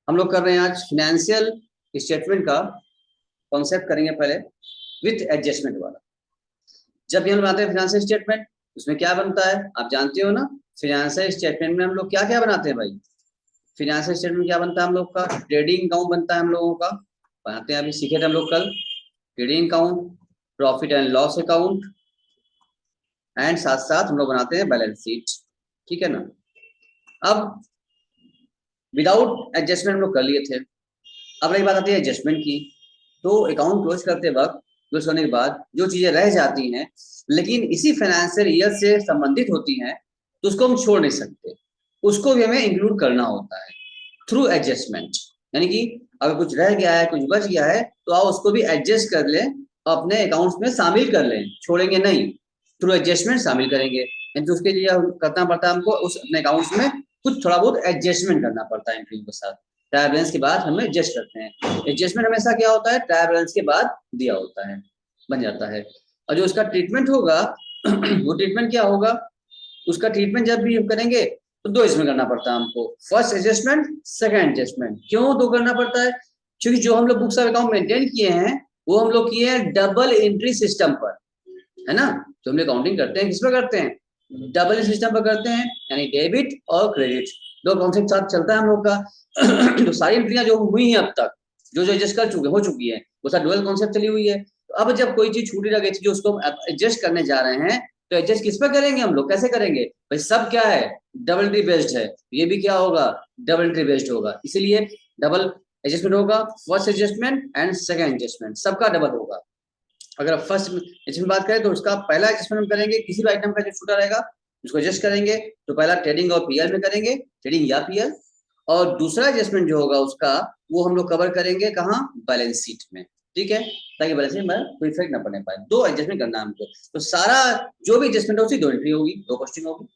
हम लोग कर रहे हैं आज फिनेंशियल स्टेटमेंट का कॉन्सेप्ट करेंगे पहले विथ एडजस्टमेंट वाला। जब भी हम बनाते हैं फाइनेंशियल स्टेटमेंट, उसमें क्या बनता है आप जानते हो ना। फाइनेंशियल स्टेटमेंट में हम लोग क्या क्या बनाते हैं भाई। फाइनेंशियल स्टेटमेंट क्या बनता है हम लोग का, ट्रेडिंग अकाउंट बनता है हम लोगों का, बनाते हैं, अभी सीखे थे हम लोग कल। Trading account, profit and loss account, and साथ साथ हम लोग बनाते हैं बैलेंस शीट। ठीक है ना। अब विदाउट एडजस्टमेंट हम लोग कर लिए थे। अब एक बात आती है एडजस्टमेंट की। तो अकाउंट क्लोज करते वक्त, क्लोज करने के बाद जो चीजें रह जाती हैं लेकिन इसी फाइनेंशियल ईयर से संबंधित होती हैं, तो उसको हम छोड़ नहीं सकते, उसको भी हमें इंक्लूड करना होता है थ्रू एडजस्टमेंट। यानी कि अगर कुछ रह गया है, कुछ बच गया है, तो आप उसको भी एडजस्ट कर लें, अपने अकाउंट्स में शामिल कर लें, छोड़ेंगे नहीं, थ्रू एडजस्टमेंट शामिल करेंगे। तो उसके लिए करना पड़ता है हमको उस अपने अकाउंट्स में कुछ थोड़ा बहुत एडजस्टमेंट करना पड़ता है एंट्री के साथ। ट्रायल बैलेंस के बाद हमें एडजस्ट करते हैं। एडजस्टमेंट हमेशा क्या होता है, ट्रायल बैलेंस के बाद दिया होता है, बन जाता है। और जो उसका ट्रीटमेंट होगा वो ट्रीटमेंट क्या होगा, उसका ट्रीटमेंट जब भी हम करेंगे तो दो इसमें करना पड़ता है हमको, फर्स्ट एडजस्टमेंट, सेकंड एडजस्टमेंट। क्यों दो करना पड़ता है, क्योंकि जो हम लोग बुक्स ऑफ अकाउंट मेंटेन किए हैं वो हम लोग किए हैं डबल एंट्री सिस्टम पर, है ना। जो हम लोग काउंटिंग करते हैं किस पर करते हैं, डबल सिस्टम पर करते हैं, यानी डेबिट और क्रेडिट, दो कॉन्सेप्ट साथ चलता है हम लोग का। तो सारी एंट्रियां जो हुई हैं अब तक, जो जो एडजस्ट कर चुके हो चुकी है, वो सब डुअल कॉन्सेप्ट चली हुई है। तो अब जब कोई चीज छूटी रह गई थी जो उसको एडजस्ट करने जा रहे हैं, तो एडजस्ट किस पर करेंगे हम लोग, कैसे करेंगे भाई, सब क्या है डबल एंट्री बेस्ड है, ये भी क्या होगा डबल एंट्री बेस्ड होगा, इसीलिए डबल एडजस्टमेंट होगा, first adjustment and second adjustment सबका डबल होगा। अगर फर्स्ट एडजस्टमेंट बात करें तो उसका पहला एडजस्टमेंट हम करेंगे किसी भी आइटम का जो छूटा रहेगा उसको एडजस्ट करेंगे, तो पहला ट्रेडिंग और पीएल में करेंगे, ट्रेडिंग या पीएल। और दूसरा एडजस्टमेंट जो होगा उसका, वो हम लोग कवर करेंगे कहाँ, बैलेंस शीट में। ठीक है, ताकि बैलेंस शीट में कोई इफेक्ट ना पड़ने पाए। दो एडजस्टमेंट करना है हमको, तो सारा जो भी एडजस्टमेंट है उसकी दो एंट्री होगी, दो कॉस्टिंग होगी,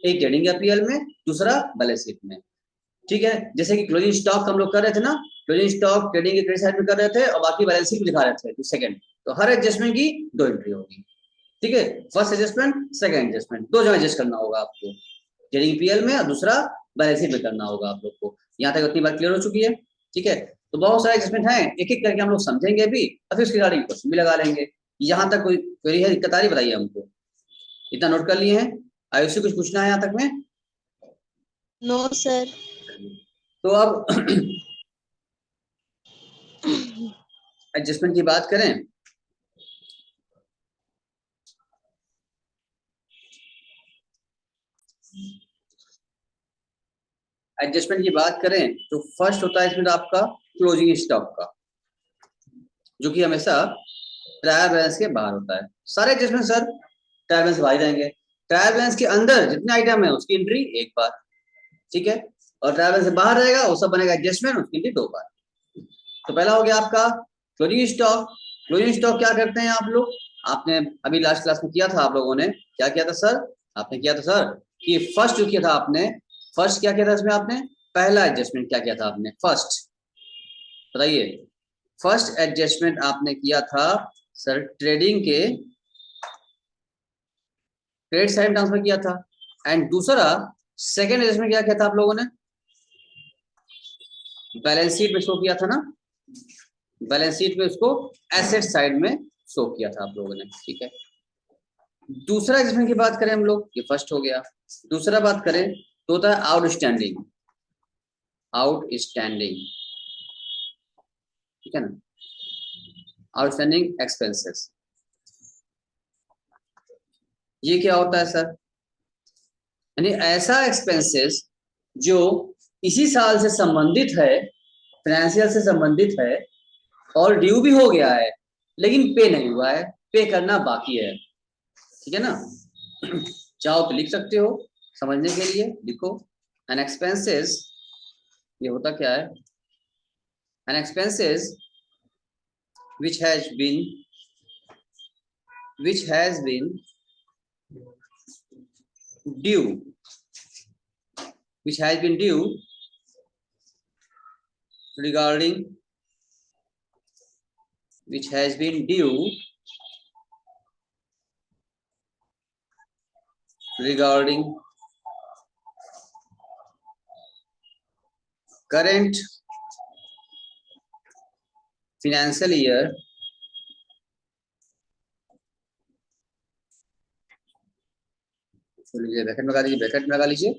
एक ट्रेडिंग या पीएल में, दूसरा बैलेंस शीट में। ठीक है, जैसे कि क्लोजिंग स्टॉक हम लोग कर रहे थे ना, क्लोजिंग स्टॉक ट्रेडिंग के क्रेडिट साइड में कर रहे थे और बाकी बैलेंस शीट में दिखा रहे थे तो सेकंड। तो हर एडजस्टमेंट की दो एंट्री होगी। ठीक है, फर्स्ट एडजस्टमेंट, सेकंड एडजस्टमेंट, दो जगह एडजस्ट करना होगा आपको, ट्रेडिंग पीएल में और दूसरा बैलेंस शीट में करना होगा आप लोग को। यहाँ तक उतनी बात क्लियर हो चुकी है। ठीक है, तो बहुत सारे एडजस्टमेंट हैं, एक एक करके हम लोग समझेंगे भी और फिर उसके रिगार्डिंग क्वेश्चन भी लगा लेंगे। यहाँ तक कोई क्वेरी है, दिक्कत आ रही बताइए हमको, इतना नोट कर लिए हैं। आयुषी कुछ पूछना है यहाँ तक में? No sir. तो अब एडजस्टमेंट की बात करें, एडजस्टमेंट की बात करें तो फर्स्ट होता है इसमें आपका क्लोजिंग स्टॉक का, जो कि हमेशा ट्रायल बैलेंस के बाहर होता है। सारे एडजस्टमेंट सर ट्रायल बैलेंस बाहर जाएंगे, ट्रायल बैलेंस के अंदर जितने आइटम है उसकी एंट्री एक बार। ठीक है, और ट्रायल बैलेंस से बाहर रहेगा वो सब बनेगा एडजस्टमेंट, उसकी एंट्री दो बार। तो पहला हो गया आपका क्लोजिंग स्टॉक। क्लोजिंग स्टॉक क्या करते हैं आप लोग, आपने अभी लास्ट क्लास में किया था आप लोगों ने, क्या किया था सर, आपने किया था सर कि फर्स्ट जो किया था आपने, फर्स्ट क्या किया था इसमें आपने, पहला एडजस्टमेंट क्या किया था आपने, फर्स्ट बताइए। फर्स्ट एडजस्टमेंट आपने किया था सर ट्रेडिंग के क्रेडिट साइड ट्रांसफर किया था, एंड दूसरा सेकंड एडजस्टमेंट क्या किया था आप लोगों ने, बैलेंस शीट में शो किया था ना, बैलेंस शीट में उसको एसेट साइड में शो किया था आप लोगों ने। ठीक है, दूसरा एडजस्टमेंट की बात करें हम लोग, ये फर्स्ट हो गया। दूसरा बात करें तो होता है आउटस्टैंडिंग, आउटस्टैंडिंग, ठीक है ना, आउटस्टैंडिंग एक्सपेंसेस। ये क्या होता है सर, यानी ऐसा एक्सपेंसेस जो इसी साल से संबंधित है, फाइनेंशियल से संबंधित है और ड्यू भी हो गया है लेकिन पे नहीं हुआ है, पे करना बाकी है। ठीक है ना, चाहो तो लिख सकते हो, समझने के लिए लिखो। एन एक्सपेंसेस, ये होता क्या है, an expenses which has been due, which has been due regarding, which has been due regarding current financial year bracket में लगा लीजिए, ब्रैकेट में लगा लीजिए,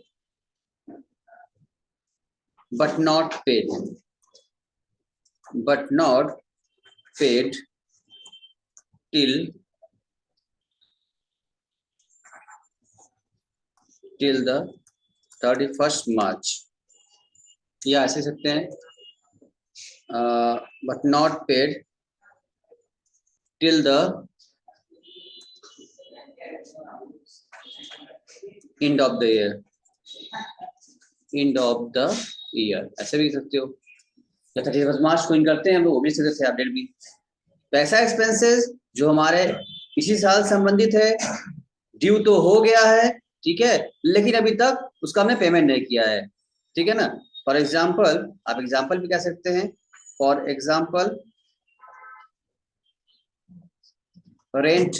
but not paid till the 31st March, या ऐसे सकते हैं but not paid till the end of the year, ऐसे भी सकते हो। या 31 मार्च को इन करते हैं हम लोग, वो भी सकते थे अपडेट भी। पैसा एक्सपेंसेस जो हमारे इसी साल संबंधित है, ड्यू तो हो गया है, ठीक है, लेकिन अभी तक उसका हमने पेमेंट नहीं किया है, ठीक है ना। फॉर एग्जाम्पल, आप एग्जाम्पल भी कह सकते हैं, फॉर एग्जाम्पल रेंट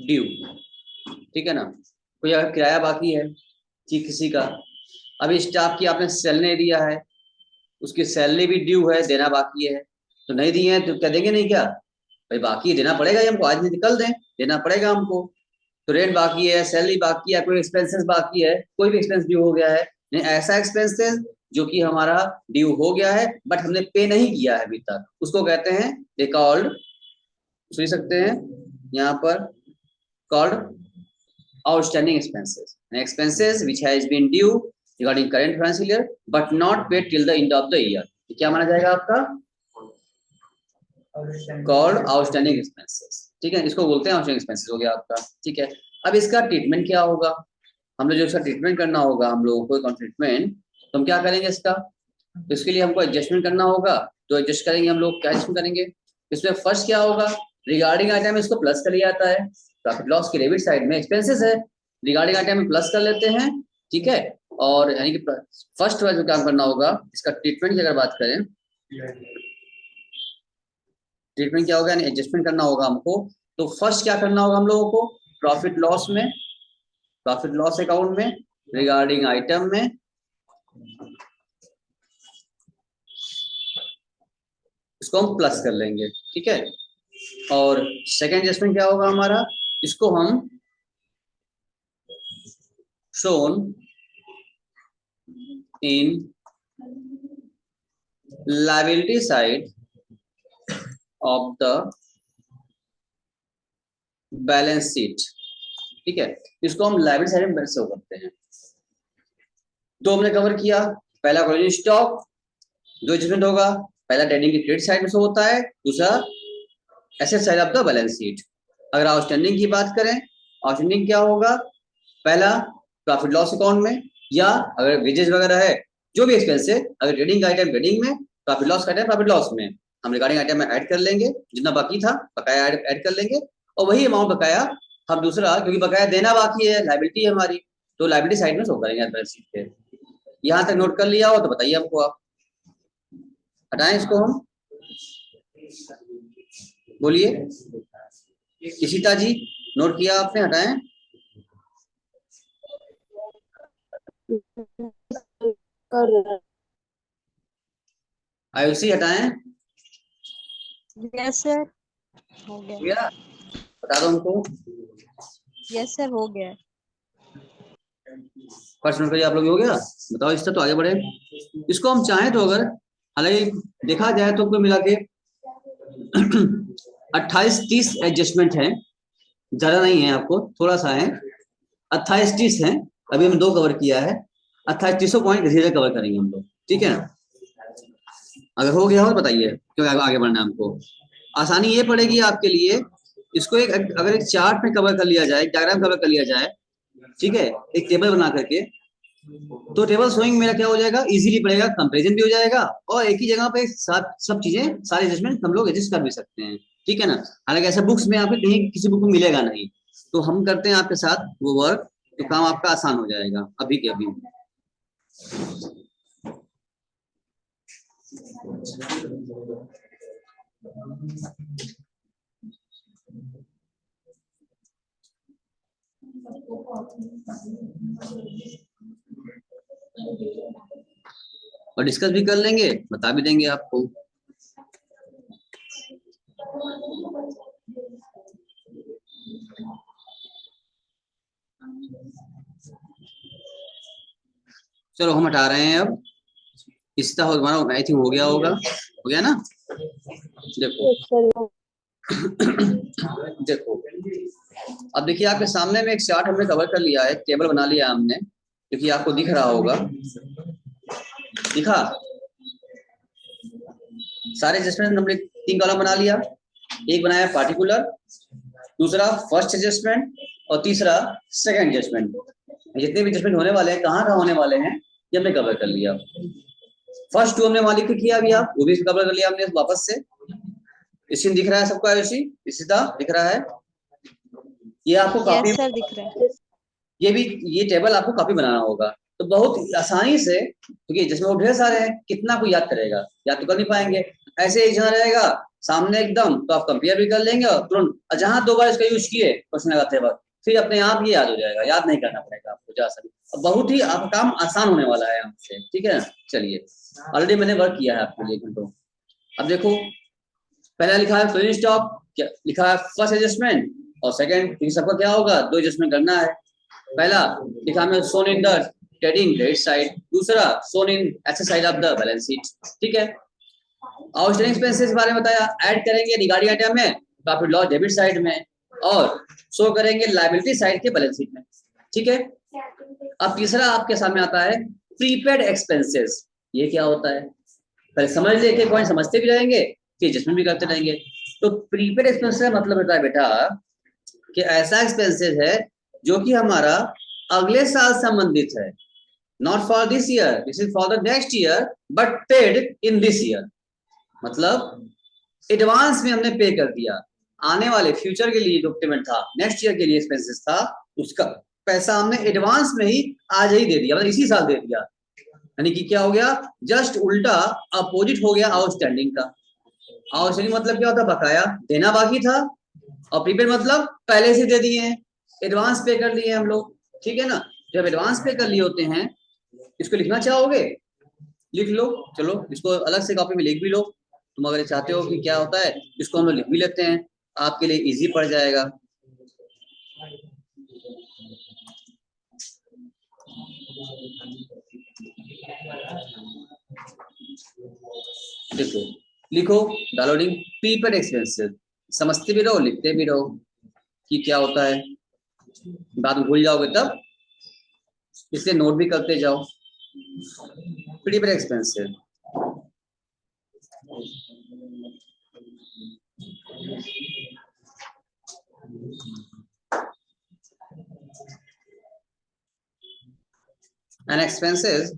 ड्यू, ठीक है ना। कोई अगर किराया बाकी है ठीक किसी का, अभी स्टाफ की आपने सैलरी नहीं दिया है, उसकी सैलरी भी ड्यू है, देना बाकी है, तो नहीं दिए हैं तो क्या देंगे, नहीं क्या भाई, बाकी देना पड़ेगा ही हमको, आज नहीं कल दें, देना पड़ेगा हमको। तो रेंट बाकी है, सैलरी बाकी है, कोई एक्सपेंसेस बाकी है, कोई भी एक्सपेंस ड्यू हो गया है, नहीं ऐसा एक्सपेंसेस जो कि हमारा ड्यू हो गया है बट हमने पे नहीं किया है अभी तक, उसको कहते हैं रिकॉर्ड, सुन सकते हैं यहाँ पर, called outstanding expenses, expenses which has been due regarding current financial year but not paid till the end of the year, क्या माना जाएगा आपका, called outstanding expenses, ठीक है, इसको बोलते हैं outstanding expenses हो गया आपका, ठीक है। अब इसका ट्रीटमेंट क्या होगा, हम लोग जो इसका ट्रीटमेंट करना होगा हम लोगों को ट्रीटमेंट, तो हम क्या करेंगे इसका, तो इसके लिए हमको एडजस्टमेंट करना होगा, तो एडजस्ट करेंगे हम लोग, क्या एडजस्टमेंट करेंगे, इसमें फर्स्ट क्या होगा, रिगार्डिंग आइटम इसको प्लस कर लिया जाता है, प्रॉफिट लॉस की डेबिट साइड में एक्सपेंसेस है, रिगार्डिंग आइटम में प्लस कर लेते हैं, ठीक है। और यानी कि फर्स्ट वाला जो काम करना होगा, इसका ट्रीटमेंट की अगर बात करें, ट्रीटमेंट क्या होगा, यानी एडजस्टमेंट करना होगा हमको। तो फर्स्ट क्या करना होगा हम लोगों को, प्रॉफिट लॉस में, प्रॉफिट लॉस अकाउंट में, रिगार्डिंग आइटम में इसको हम प्लस कर लेंगे, ठीक है। और सेकेंड एडजस्टमेंट क्या होगा हमारा, इसको हम shown in liability side of the balance sheet, ठीक है, इसको हम लायबिलिटी साइड में शो करते हैं। तो हमने कवर किया, पहला क्लोजिंग स्टॉक, जो एडजस्टमेंट होगा, पहला ट्रेडिंग की क्रेडिट साइड में शो होता है, दूसरा asset side of the balance sheet. अगर आउटस्टैंडिंग की बात करें, आउटस्टैंडिंग क्या होगा, पहला प्रॉफिट लॉस अकाउंट में, या अगर वेजेस वगैरह है, जो भी एक्सपेंस है, अगर ट्रेडिंग का आइटम ट्रेडिंग में, प्रॉफिट लॉस का आइटम प्रॉफिट लॉस में, हम रिगार्डिंग आइटम में ऐड कर लेंगे, जितना बाकी था बकाया ऐड कर लेंगे, और वही अमाउंट बकाया हम दूसरा, क्योंकि बकाया देना बाकी है, लायबिलिटी है हमारी, तो लायबिलिटी साइड में शो करेंगे बैलेंस शीट पे। यहाँ तक नोट कर लिया हो तो बताइए हमको, आप हटाएं इसको, हम बोलिए, इशिता जी नोट किया आपने, हटाएं, आयुषी हटाएं, यस सर, हो गया। बता दो हमको, यस सर, हो गया। फर्स्ट नोट करिए आप लोग, हो गया, बताओ इससे तो आगे बढ़े। इसको हम चाहें तो, अगर हालांकि देखा जाए तो कुल मिला के 28-30 एडजस्टमेंट है, ज्यादा नहीं है, आपको थोड़ा सा है, 28-30 है, अभी हम 2 कवर किया है, 28-30 पॉइंट धीरे कवर करेंगे हम लोग, ठीक है ना। अगर हो गया हो बताइए, क्योंकि आगे बढ़ना है हमको, आसानी ये पड़ेगी आपके लिए, इसको एक अगर एक चार्ट में कवर कर लिया जाए, डायग्राम कवर कर लिया जाए, ठीक है, एक टेबल बना करके, तो टेबल शोइंग मेरा क्या हो जाएगा, इजीली पड़ेगा, कंपैरिजन भी हो जाएगा, और एक ही जगह पे सब चीजें, सारे एडजस्टमेंट हम लोग एडजस्ट कर भी सकते हैं, ठीक है ना। हालांकि ऐसा बुक्स में आपको कहीं किसी बुक में मिलेगा नहीं, तो हम करते हैं आपके साथ वो वर्क, तो काम आपका आसान हो जाएगा अभी के अभी। और डिस्कस भी कर लेंगे, बता भी देंगे आपको। चलो हम हटा रहे हैं अब। इसका हमारा आई थिंक हो गया होगा, हो गया ना। देखो देखो अब देखिए आपके सामने में एक चार्ट हमने कवर कर लिया है, टेबल बना लिया हमने, क्योंकि आपको दिख रहा होगा, दिखा सारे एडजस्टमेंट हमने 3 कॉलम बना लिया। एक बनाया पार्टिकुलर, दूसरा फर्स्ट एडजस्टमेंट और तीसरा सेकंड एडजस्टमेंट। जितने भी एडजस्टमेंट होने वाले हैं, कहाँ होने वाले हैं, ये हमने कवर कर लिया। फर्स्ट 2 हमने मालिक किया अभी, आप वो भी कवर कर लिया हमने वापस से। स्क्रीन दिख रहा है सबका? इसी तरह दिख रहा है। ये आपको कॉपी, यस सर दिख रहा है। ये टेबल आपको कॉपी बनाना होगा, तो बहुत आसानी से, क्योंकि जिसमें वो ढेर सारे हैं, कितना कोई याद करेगा, याद तो कर नहीं पाएंगे। ऐसे ही जहाँ रहेगा सामने एकदम, तो आप कंपेयर भी कर लेंगे और तुरंत जहाँ 2 बार इसका यूज किए क्वेश्चन लगाते वक्त, फिर अपने आप ये याद हो जाएगा, याद नहीं करना पड़ेगा आपको जा सके। बहुत ही आपका काम आसान होने वाला है आपसे, ठीक है। चलिए, ऑलरेडी मैंने वर्क किया है आपके लिए घंटों। अब देखो, पहला लिखा है फिनिश स्टॉप, क्या लिखा है? फर्स्ट एडजस्टमेंट और सेकंड, क्योंकि सबका क्या होगा, 2 एडजस्टमेंट करना है। पहला लिखा है shown in the trading credit side, दूसरा shown in asset side of the balance sheet, ठीक है। आउटस्टैंडिंग एक्सपेंसेस के बारे में बताया, ऐड करेंगे रिगार्डिंग आइटम में प्रॉफिट लॉस डेबिट साइड में, और शो करेंगे लायबिलिटी साइड के बैलेंस शीट में, ठीक है। अब तीसरा आपके सामने आता है प्रीपेड एक्सपेंसेस। ये क्या होता है, पहले समझ लेके पॉइंट समझते भी रहेंगे, फिर एडजस्टमेंट भी करते रहेंगे। तो प्रीपेड एक्सपेंसेस का मतलब होता है बेटा कि ऐसा एक्सपेंसेस है जो कि हमारा अगले साल संबंधित है, not for this year, this is for the next year but paid in this year. मतलब एडवांस में हमने पे कर दिया, आने वाले फ्यूचर के लिए जो पेमेंट था, नेक्स्ट ईयर के लिए एक्सपेंसेस था, उसका पैसा हमने एडवांस में ही आज ही दे दिया, मतलब इसी साल दे दिया। यानी कि क्या हो गया, जस्ट उल्टा अपोजिट हो गया आउटस्टैंडिंग का। आउटस्टैंडिंग मतलब क्या होता है, बकाया देना बाकी था, और प्रीपेड मतलब पहले से दे दिए हैं, एडवांस पे कर लिए हम लोग, ठीक है ना। जब एडवांस पे कर लिए होते हैं, इसको लिखना चाहोगे लिख लो, चलो इसको अलग से कॉपी में लिख भी लो। तुम अगर चाहते हो कि क्या होता है, इसको हम लोग लिख भी लेते हैं, आपके लिए इजी पड़ जाएगा। देखो, लिखो डाउनलोडिंग प्रीपेड एक्सपेंसेस, समझते भी रहो लिखते भी रहो कि क्या होता है, बाद में भूल जाओगे तब, इसलिए नोट भी करते जाओ। Prepaid expenses, and expenses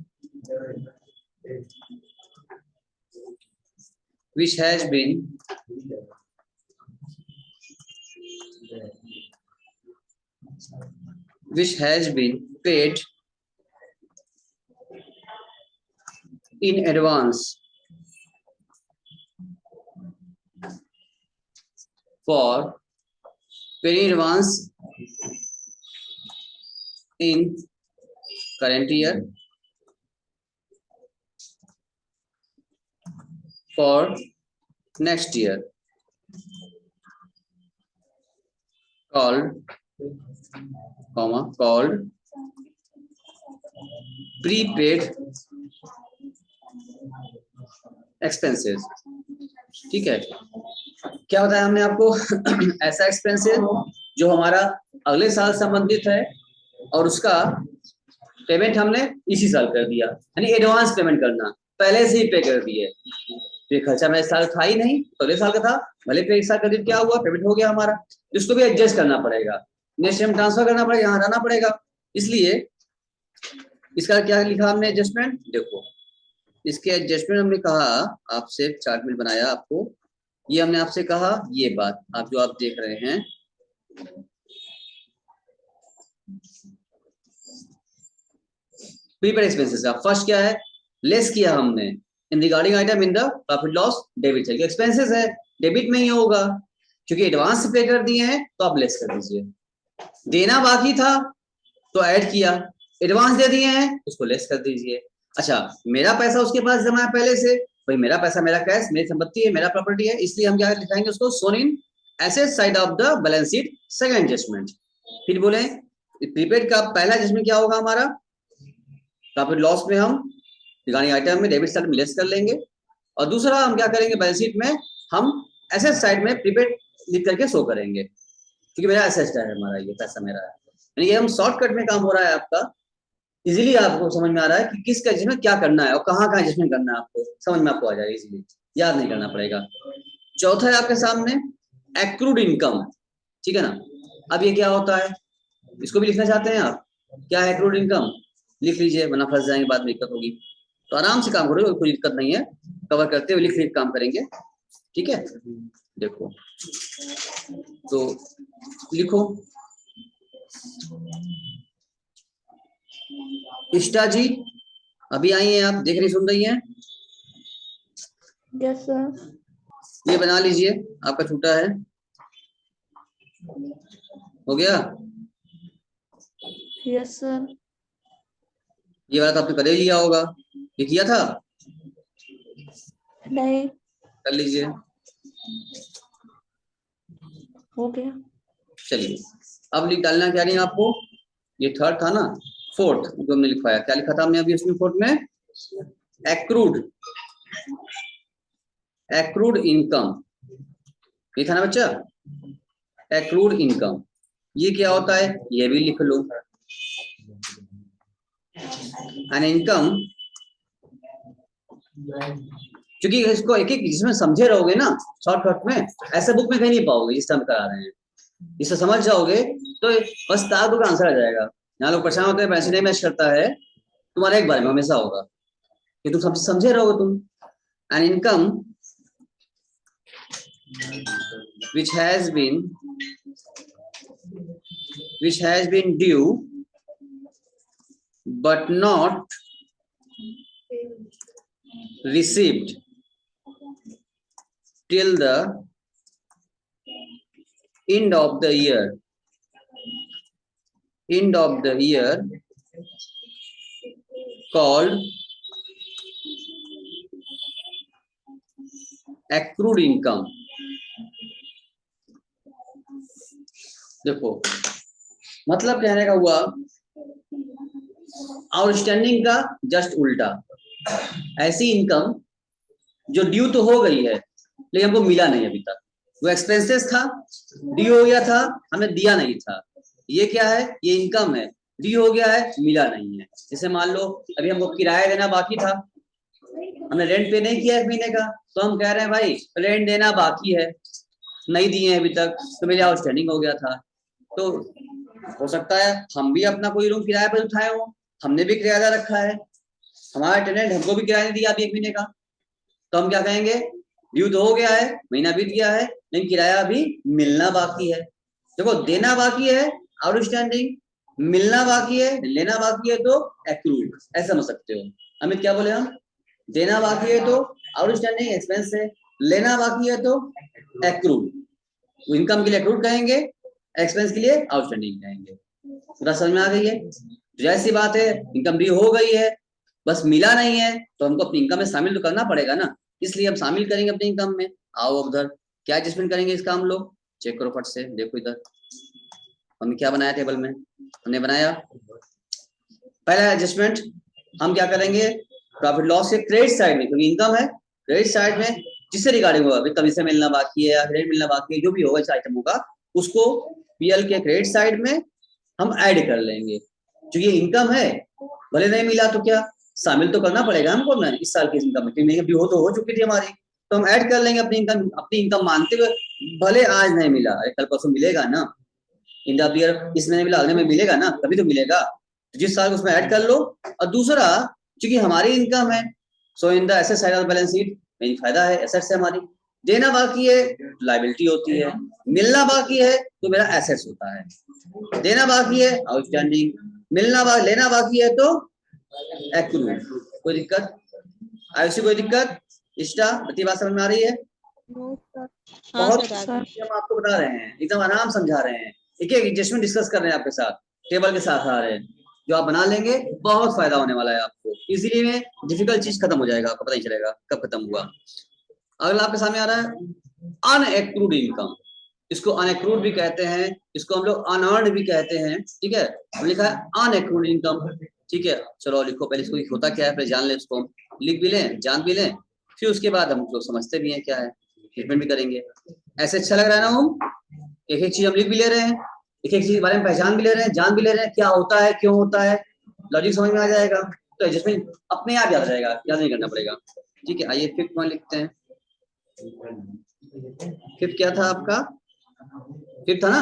which has been paid in advance for paid in advance in current year for next year called prepaid expenses, ठीक है। क्या बताया हमने आपको ऐसा एक्सपेंसेस जो हमारा अगले साल संबंधित है और उसका पेमेंट हमने इसी साल कर दिया, यानी एडवांस पेमेंट करना, पहले से ही पे कर दिए। तो ये खर्चा मेरे साल था ही नहीं, अगले साल का था, भले पे एक साल कर दिया, क्या हुआ, पेमेंट हो गया हमारा, इसको भी एडजस्ट करना पड़ेगा, नेक्स्ट टाइम ट्रांसफर करना पड़ेगा, यहाँ रहना पड़ेगा, इसलिए इसका क्या लिखा हमने एडजस्टमेंट। देखो इसके एडजस्टमेंट हमने कहा आपसे, चार्ट में बनाया आपको, ये हमने आपसे कहा, ये बात आप जो आप देख रहे हैं, प्रीपेड एक्सपेंसेस का फर्स्ट क्या है, लेस किया हमने इन regarding item in the profit loss debit side, expenses है डेबिट में ही होगा, क्योंकि एडवांस पे कर दिए हैं तो आप लेस कर दीजिए, देना बाकी था तो ऐड किया, एडवांस दे दिए हैं उसको लेस कर दीजिए। अच्छा, मेरा पैसा उसके पास जमा है पहले से, भाई मेरा पैसा मेरा कैश मेरी संपत्ति है, मेरा प्रॉपर्टी है, इसलिए हम क्या लिखाएंगे उसको, shown in asset side of the balance sheet second adjustment. फिर बोले प्रीपेड का पहला एडजस्टमेंट क्या होगा हमारा, प्रॉफिट लॉस में हम रिगार्डिंग आइटम में डेबिट साइड में लेस कर लेंगे, और दूसरा हम क्या करेंगे, बैलेंस शीट में हम एसेट साइड में प्रीपेड लिख करके शो करेंगे, क्योंकि मेरा एसेट है, हमारा ये पैसा मेरा है। यानी ये हम शॉर्टकट में काम हो रहा है आपका, इजीली आपको समझ में आ रहा है कि किसका एडजस्टमेंट क्या करना है और कहाँ कहाँ एडजस्टमेंट करना है, आपको समझ में आपको आ जाएगा, इजीली याद नहीं करना पड़ेगा। चौथा है आपके सामने एक्रूड इनकम, ठीक है ना। अब ये क्या होता है, इसको भी लिखना चाहते हैं आप, क्या है एक्रूड इनकम, लिख लीजिए, वरना फंस जाएंगे, बाद में दिक्कत होगी। तो आराम से काम करो, कोई दिक्कत नहीं है, कवर करते हुए लिख लिख काम करेंगे, ठीक है। देखो तो लिखो, इष्टा जी अभी आई हैं आप, देख रही सुन रही हैं? Yes sir. ये बना लीजिए, आपका छूटा है, हो गया? Yes sir. ये वाला तो आपने कर ही लिया होगा, ये किया था? नहीं। कर लीजिए, हो गया। चलिए अब लिख डालना क्या नहीं आपको, ये थर्ड था ना, फोर्थ जो हमने लिखवाया, क्या लिखा था हमने अभी उसमें फोर्थ में, एक्रूड, एक्रूड इनकम, ये था ना बच्चा, एक्रूड इनकम। ये क्या होता है, ये भी लिख लो, एन इनकम, क्योंकि इसको एक एक जिसमें समझे रहोगे ना शॉर्टकट में, ऐसे बुक में कहीं नहीं पाओगे जिस टाइम करा रहे हैं, इसे समझ जाओगे तो बस तार का आंसर आ जाएगा। यहाँ लोग परेशान होते हैं पैसे नहीं मैच करता है, तुम्हारे एक बार में हमेशा होगा कि तुम समझे रहोगे तुम। An income which has been due but not received till the end of the year, called accrued income। देखो मतलब कहने का हुआ, आउटस्टैंडिंग का जस्ट उल्टा, ऐसी इनकम जो ड्यू तो हो गई है लेकिन हमको मिला नहीं अभी तक, वो एक्सपेंसेस था, ड्यू हो गया था, हमें दिया नहीं था। ये क्या है, ये इनकम है, ड्यू हो गया है, मिला नहीं है। जैसे मान लो अभी हमको किराया देना बाकी था, हमने रेंट पे नहीं किया एक महीने का, तो हम कह रहे हैं भाई रेंट देना बाकी है, नहीं दिए अभी तक, तो मेरे आउटस्टैंडिंग हो गया था। तो हो सकता है हम भी अपना कोई रूम किराए पर उठाए हो, हमने भी किराया रखा है, हमारा टेनेंट हमको भी किराया नहीं दिया अभी एक महीने का, तो हम क्या कहेंगे, ड्यू तो हो गया है, महीना बीत गया है, लेकिन किराया अभी मिलना बाकी है। देखो देना बाकी है आउटस्टैंडिंग, मिलना बाकी है, लेना बाकी है तो एक्रूड, ऐसा समझ सकते हो। अमित क्या बोले हम, देना बाकी है तो आउटस्टैंडिंग एक्सपेंस है, लेना बाकी है तो एक्रूड। इनकम के लिए एक्रूड कहेंगे, एक्सपेंस के लिए आउटस्टैंडिंग कहेंगे। पूरा समझ में आ गई है? जैसी बात है, इनकम ड्यू हो गई है, बस मिला नहीं है, तो हमको अपनी इनकम में शामिल तो करना पड़ेगा ना, इसलिए हम शामिल करेंगे अपनी इनकम में। आओ उधर क्या एडजस्टमेंट करेंगे इसका हम लोग, चेक करो फट से, देखो इधर हमने क्या बनाया टेबल में, हमने बनाया पहला एडजस्टमेंट, हम क्या करेंगे, प्रॉफिट लॉस के क्रेडिट साइड में, क्योंकि इनकम है, क्रेडिट साइड में जिससे रिगार्डिंग होगा, कमीशन मिलना बाकी है या क्रेडिट मिलना बाकी है, जो भी होगा इस आइटम होगा, उसको पीएल के क्रेडिट साइड में हम ऐड कर लेंगे। जो ये इनकम है, भले नहीं मिला तो क्या, शामिल तो करना पड़ेगा हमको ना इस साल की इनकम में, क्योंकि भी हो तो हो चुकी थी हमारी, तो हम ऐड कर लेंगे अपनी इनकम मानते हुए, भले आज नहीं मिला, अरे कल परसों मिलेगा ना, इन द ईयर इस महीने मिला, अगले में मिलेगा ना, तभी तो मिलेगा, तो जिस साल उसमें ऐड कर लो। और दूसरा क्योंकि हमारी इनकम है, shown in the asset side of balance sheet main फायदा है, एसेट से हमारी, देना बाकी है लायबिलिटी होती है, मिलना बाकी है तो मेरा एसेट्स होता है, देना बाकी है आउटस्टैंडिंग, लेना बाकी है तो एक्रूड। कोई दिक्कत आयुषी, कोई दिक्कत? इष्टा प्रतिभा समझ में आ रही है? बहुत हम आपको बता रहे हैं, एकदम आराम समझा रहे हैं, एक एक एडजस्टमेंट डिस्कस कर रहे हैं आपके साथ, टेबल के साथ आ रहे हैं, जो आप बना लेंगे बहुत फायदा होने वाला है आपको, इजीली में डिफिकल्ट चीज खत्म हो जाएगा, आपको पता नहीं चलेगा कब खत्म हुआ। अगला आपके सामने आ रहा है अनएक्रूड इनकम, इसको अनएक्रूड भी कहते हैं, इसको हम लोग अनअर्न्ड भी कहते हैं, ठीक है, लिखा है अनएक्रूड इनकम, ठीक है, चलो लिखो पहले इसको, होता क्या है पहले जान ले, उसको हम लिख भी लें, जान भी लें, फिर उसके बाद हम लोग समझते भी हैं क्या है, ट्रीटमेंट भी करेंगे। ऐसे अच्छा लग रहा है ना हम, एक एक चीज हम लिख भी ले रहे हैं, एक एक चीज के बारे में पहचान भी ले रहे हैं, जान भी ले रहे हैं क्या होता है, क्यों होता है, लॉजिक समझ में आ जाएगा, तो एडजस्टमेंट अपने आप याद रहेगा, याद नहीं करना पड़ेगा। ठीक है, आइए फिफ्थ पॉइंट लिखते हैं। फिफ्थ क्या था आपका, फिफ्थ था ना,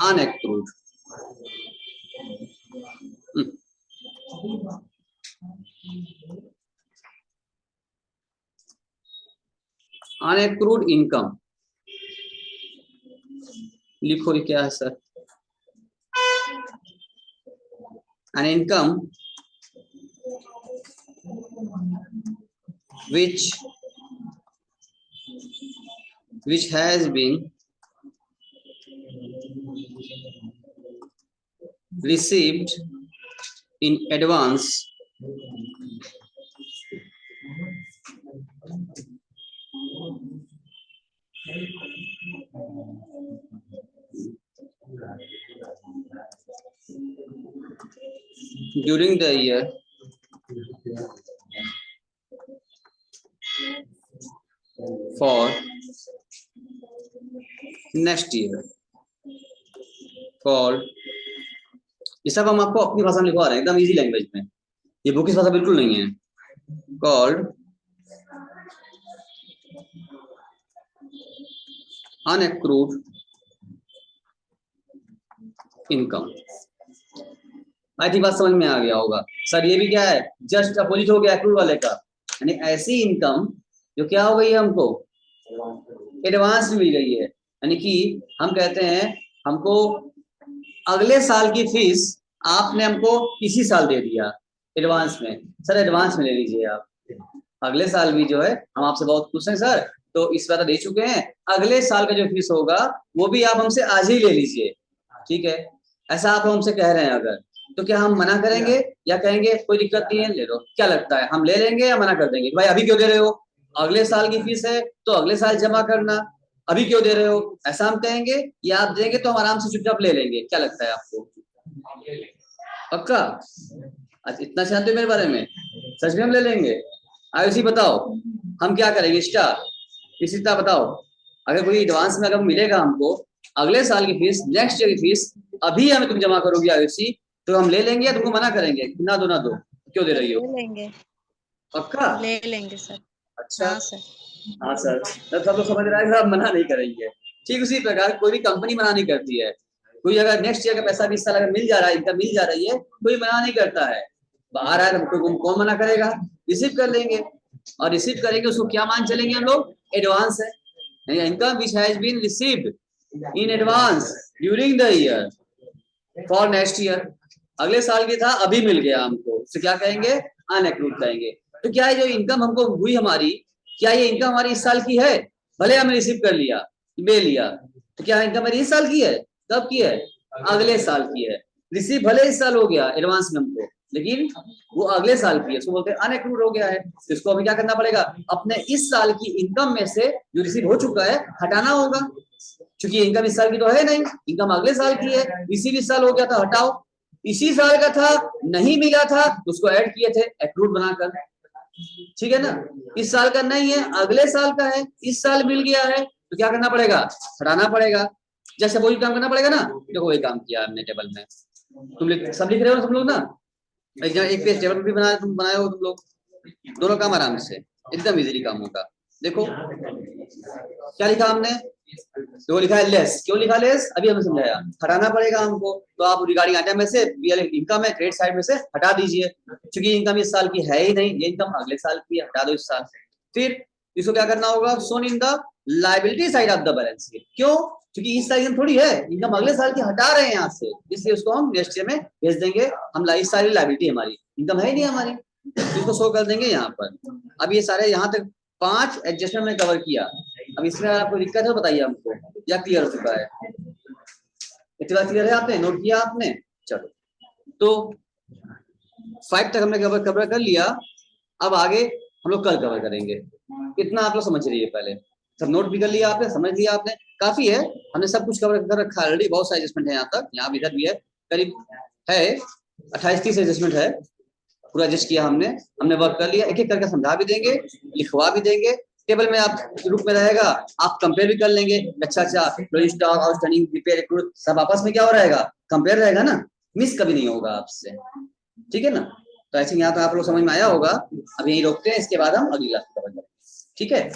अनएक्रूड। अनएक्रूड इनकम लिखो, ये क्या है sir, an income which has been received in advance during the year for next year called, ये सब हम आपको अपनी भाषा में लिखवा रहे हैं, एकदम इजी लैंग्वेज में, ये बुक की भाषा बिल्कुल नहीं है। called unaccrued income। I think बात समझ में आ गया होगा सर, ये भी क्या है, जस्ट अपोजिट हो गया एक्रूड वाले का, यानी ऐसी इनकम जो क्या हो गई है, हमको एडवांस में मिल गई है, यानी कि हम कहते हैं हमको अगले साल की फीस आपने हमको इसी साल दे दिया एडवांस में, सर एडवांस में ले लीजिए आप, अगले साल भी जो है हम आपसे बहुत खुश हैं सर, तो इस बार दे चुके हैं, अगले साल का जो फीस होगा वो भी आप हमसे आज ही ले लीजिए। ठीक है, ऐसा आप हमसे कह रहे हैं अगर, तो क्या हम मना करेंगे या कहेंगे कोई दिक्कत नहीं है ले लो, क्या लगता है हम ले लेंगे या मना कर देंगे, भाई अभी क्यों दे रहे हो, अगले साल की फीस है तो अगले साल जमा करना, अभी क्यों दे रहे हो, ऐसा हम कहेंगे, या आप देंगे तो हम आराम से चुपचाप ले लेंगे, क्या लगता है आपको, पक्का? अच्छा इतना जानते हो मेरे बारे में, सच में हम ले लेंगे? आयुषी बताओ हम क्या करेंगे, स्टार इसी तरह बताओ, अगर कोई एडवांस में अगर मिलेगा हमको अगले साल की फीस, नेक्स्ट ईयर की फीस अभी हमें तुम जमा करोगी आयुषी, तो हम ले लेंगे या तुमको मना करेंगे, ना दो ना दो, क्यों दे रही हो? ले लेंगे, पक्का? ले लेंगे सर। अच्छा हाँ सर। हाँ सर, तब सब लोग समझ रहा है कि आप मना नहीं करेंगे। ठीक उसी प्रकार कोई भी कंपनी मना नहीं करती है, कोई अगर नेक्स्ट ईयर का पैसा 20 साल अगर मिल जा रहा है, इनकम मिल जा रही है, कोई मना नहीं करता है, बाहर आए तो कौन मना करेगा, रिसीव कर लेंगे, और रिसीव करेंगे उसको क्या मान चलेंगे हम लोग, एडवांस है, income which has been received in advance during the year for next year, अगले साल की था अभी मिल गया हमको, तो क्या कहेंगे, अनएक्रूड कहेंगे। तो क्या है जो इनकम हमको हुई हमारी, क्या ये इनकम हमारी इस साल की है, भले हमने रिसीव कर लिया ले लिया, तो क्या इनकम हमारी इस साल की है, कब की है, अगले साल की है, रिसीव भले इस साल हो गया एडवांस में हमको, लेकिन वो अगले साल की है, उसको बोलते हैं अनएक्रूड हो गया है, तो इसको हमें क्या करना पड़ेगा, अपने इस साल की इनकम में से जो रिसीव हो चुका है हटाना होगा, क्योंकि इनकम इस साल की तो है नहीं, इनकम अगले साल की है, इसी भी साल हो गया था हटाओ, इसी साल का था नहीं मिला था तो उसको ऐड किए थे एक्रूड बनाकर, ठीक है ना, इस साल का नहीं है अगले साल का है, इस साल मिल गया है तो क्या करना पड़ेगा, हटाना पड़ेगा, जैसे वही काम करना पड़ेगा ना, देखो वही काम किया हमने टेबल में, तुम सब लिख रहे हो सब लोग ना, एक पेज टेबल भी बनाए तुम बनाए हो तुम लोग, दोनों काम आराम से एकदम इजीली काम होगा। देखो क्या लिखा हमने, तो वो लिखा है लेस, क्यों लिखा लेस, अभी हमने समझाया, हटाना पड़ेगा हमको, तो आप रिगार्डिंग आइटम में से इनकम है क्रेडिट साइड में से हटा दीजिए, क्योंकि इनकम इस साल की है ही नहीं, ये इनकम अगले साल की है, हटा दो इस साल। फिर इसको क्या करना होगा, shown in the liability side of the balance sheet, क्यों, क्योंकि इस साल थोड़ी है, इनकम अगले साल की हटा रहे हैं यहाँ से, इसलिए उसको हम नेक्स्ट ईयर में भेज देंगे, हम इस साल लायबिलिटी हमारी, इनकम है ही नहीं हमारी, इसको शो कर देंगे यहाँ पर। अब ये सारे यहाँ तक 5 एडजस्टमेंट में कवर किया, अब इसमें आपको दिक्कत है बताइए हमको, या क्लियर हो चुका है, इतनी बात क्लियर है, आपने नोट किया आपने, चलो तो 5 तक हमने कवर कर लिया, अब आगे हम लोग कल कवर करेंगे, इतना आप लोग समझ रही है, पहले सब नोट भी कर लिया आपने, समझ लिया आपने, काफी है, हमने सब कुछ कवर कर रखा है ऑलरेडी, बहुत सारे एडजस्टमेंट है यहाँ तक, यहाँ इधर भी है, करीब है 28-30 एडजस्टमेंट है, पूरा एडजस्ट किया हमने वर्क कर लिया, एक एक करके समझा भी देंगे, लिखवा भी देंगे, टेबल में आप रूप में रहेगा, आप कंपेयर भी कर लेंगे। अच्छा closing stock, outstanding, repair accrued, सब आपस में क्या हो रहेगा, कंपेयर रहेगा ना, मिस कभी नहीं होगा आपसे, ठीक है ना। तो ऐसे यहाँ तो आप लोग समझ में आया होगा। अब यही रोकते हैं, इसके बाद हम अगली क्लास में करेंगे, ठीक है।